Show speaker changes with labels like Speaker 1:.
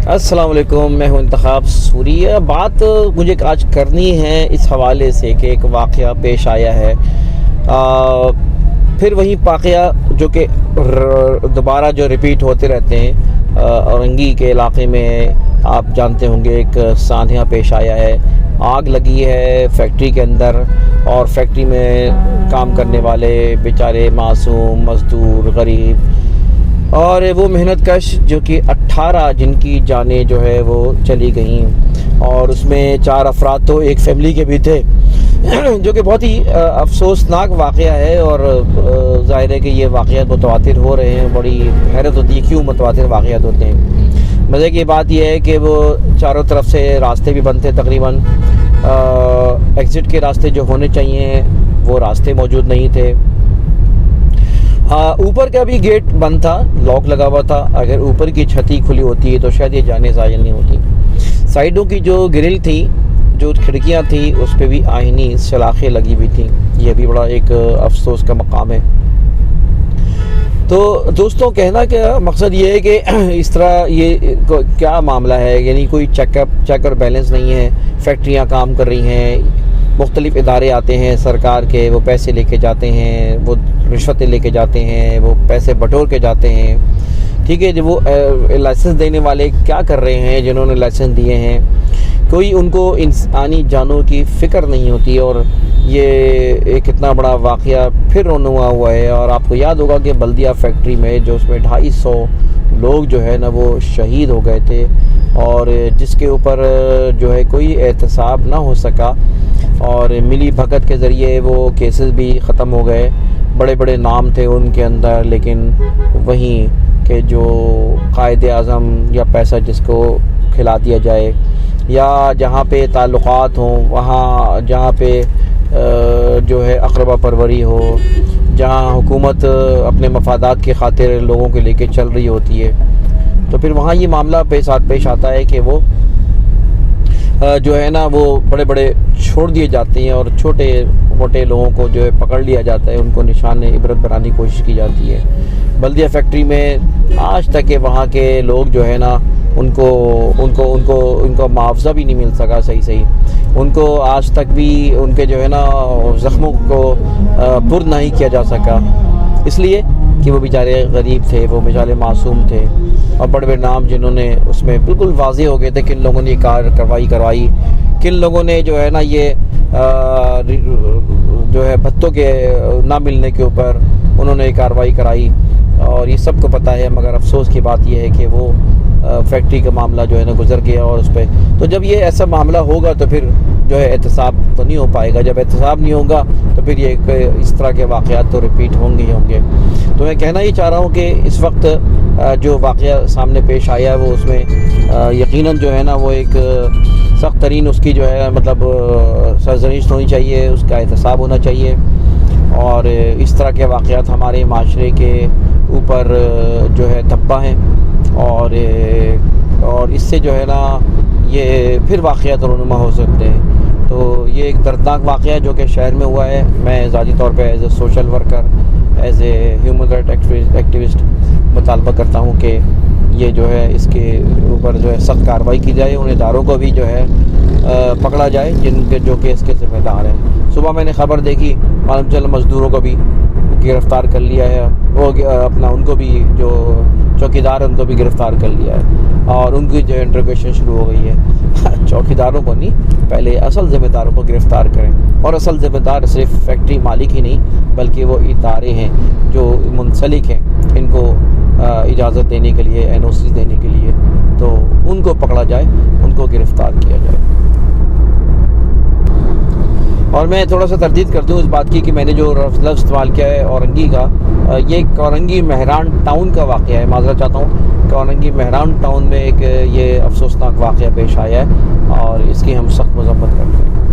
Speaker 1: अस्सलाम वालेकुम, मैं हूं इंतखाब सूरी। बात मुझे आज करनी है इस हवाले से कि एक वाक़या पेश आया है, फिर वही वाक़या जो कि दोबारा जो रिपीट होते रहते हैं। औरंगी के इलाक़े में आप जानते होंगे एक सान्या पेश आया है। आग लगी है फैक्ट्री के अंदर और फैक्ट्री में काम करने वाले बेचारे मासूम मज़दूर गरीब और वो मेहनत कश जो कि 18 जिनकी जानें जो है वो चली गईं और उसमें 4 अफराद तो एक फ़ैमिली के भी थे जो कि बहुत ही अफसोसनाक वाक़या है। और ज़ाहिर है कि ये वाक़यात मुतवातिर हो रहे हैं। बड़ी हैरत होती है क्यों मुतवातिर वाक़यात होते हैं। मज़े की बात यह है कि वो चारों तरफ से रास्ते भी बंद थे, तकरीबन एग्ज़िट के रास्ते जो होने चाहिए वो रास्ते मौजूद नहीं थे। ऊपर का भी गेट बंद था, लॉक लगा हुआ था। अगर ऊपर की छती खुली होती तो शायद ये जाने ज़ायल नहीं होती। साइडों की जो ग्रिल थी, जो खिड़कियां थी, उस पर भी आईनी सलाखें लगी हुई थी। ये भी बड़ा एक अफसोस का मकाम है। तो दोस्तों, कहना क्या मकसद ये है कि इस तरह ये क्या मामला है, यानी कोई चेक और बैलेंस नहीं है। फैक्ट्रियाँ काम कर रही हैं, मुख्तलिफ़ इदारे आते हैं सरकार के, वो पैसे लेके जाते हैं, वो रिश्वतें लेके जाते हैं, वो पैसे बटोर के जाते हैं। ठीक है, जो वो लाइसेंस देने वाले क्या कर रहे हैं, जिन्होंने लाइसेंस दिए हैं, कोई उनको इंसानी जानों की फ़िक्र नहीं होती। और ये एक इतना बड़ा वाक़या फिर रोनुमा हुआ है। और आपको याद होगा कि बल्दिया फैक्ट्री में जो उसमें 250 लोग जो है ना वो शहीद हो गए थे और जिसके ऊपर जो है कोई एहतसाब ना हो सका और मिली भगत के ज़रिए वो केसेस भी ख़त्म हो गए। बड़े बड़े नाम थे उनके अंदर, लेकिन वहीं के जो कायदे आज़म या पैसा जिसको खिला दिया जाए या जहाँ पे ताल्लुक़ात हों, वहाँ जहाँ पे जो है अक़रबा परवरी हो, जहाँ हुकूमत अपने मफादात की खातिर लोगों को लेके चल रही होती है, तो फिर वहाँ ये मामला पेश आता है कि वो जो है ना वो बड़े बड़े छोड़ दिए जाते हैं और छोटे मोटे लोगों को जो है पकड़ लिया जाता है, उनको निशान इबरत बनाने की कोशिश की जाती है। बल्दिया फैक्ट्री में आज तक के वहाँ के लोग जो है ना उनको मुआवजा भी नहीं मिल सका सही। उनको आज तक भी उनके जो है ना ज़ख्मों को पुर नहीं किया जा सका, इसलिए कि वो बेचारे गरीब थे, वो बेचारे मासूम थे। और बड़े बड़े नाम जिन्होंने उसमें बिल्कुल वाज़ेह हो गए थे किन लोगों ने कार्रवाई करवाई, किन लोगों ने जो है ना ये जो है भत्तों के ना मिलने के ऊपर उन्होंने कार्रवाई कराई। और ये सबको पता है, मगर अफसोस की बात यह है कि वो फैक्ट्री का मामला जो है ना गुजर गया। और उस पर तो जब ये ऐसा मामला होगा तो फिर जो है एहतसाब तो नहीं हो पाएगा। जब एहतसाब नहीं होगा तो फिर ये इस तरह के वाक़यात तो रिपीट होंगे ही होंगे। तो मैं कहना ही चाह रहा हूँ कि इस वक्त जो वाक़या सामने पेश आया वो उसमें यकीनन जो है ना वो एक सख्त तरीन उसकी जो है मतलब सरजनिश होनी चाहिए, उसका एहतसाब होना चाहिए। और इस तरह के वाक़यात हमारे माशरे के ऊपर जो है धब्बा हैं और इससे जो है ना ये फिर वाक़यात रूनुमा हो सकते हैं। तो ये एक दर्दनाक वाक़या है जो कि शहर में हुआ है। मैं ज़ाती तौर पे as a social worker, as a human right activist मुतालबा करता हूँ कि ये जो है इसके ऊपर जो है सख्त कार्रवाई की जाए। उन इदारों को भी जो है पकड़ा जाए जिनके जो कि इसके ज़िम्मेदार हैं। सुबह मैंने ख़बर देखी, मालूम चला मज़दूरों को भी गिरफ़्तार कर लिया है, वो अपना उनको भी जो चौकीदार उनको भी गिरफ़्तार कर लिया है और उनकी जो इंट्रोगेशन शुरू हो गई है। चौकीदारों को नहीं, पहले असल ज़िम्मेदारों को गिरफ़्तार करें। और असल ज़िम्मेदार सिर्फ फैक्ट्री मालिक ही नहीं बल्कि वो इदारे हैं जो मुंसलिक हैं इनको इजाज़त देने के लिए, NOC देने के लिए, तो उनको पकड़ा जाए, उनको गिरफ़्तार किया जाए। और मैं थोड़ा सा तरदीद करती हूँ इस बात की कि मैंने जो लफ्ज़ इस्तेमाल किया है औरंगी का, ये औरंगी मेहरान टाउन का वाक़या है। माज़रत चाहता हूँ कि औरंगी मेहरान टाउन में एक ये अफसोसनाक वाक़या पेश आया है और इसकी हम सख्त मज़म्मत करते हैं।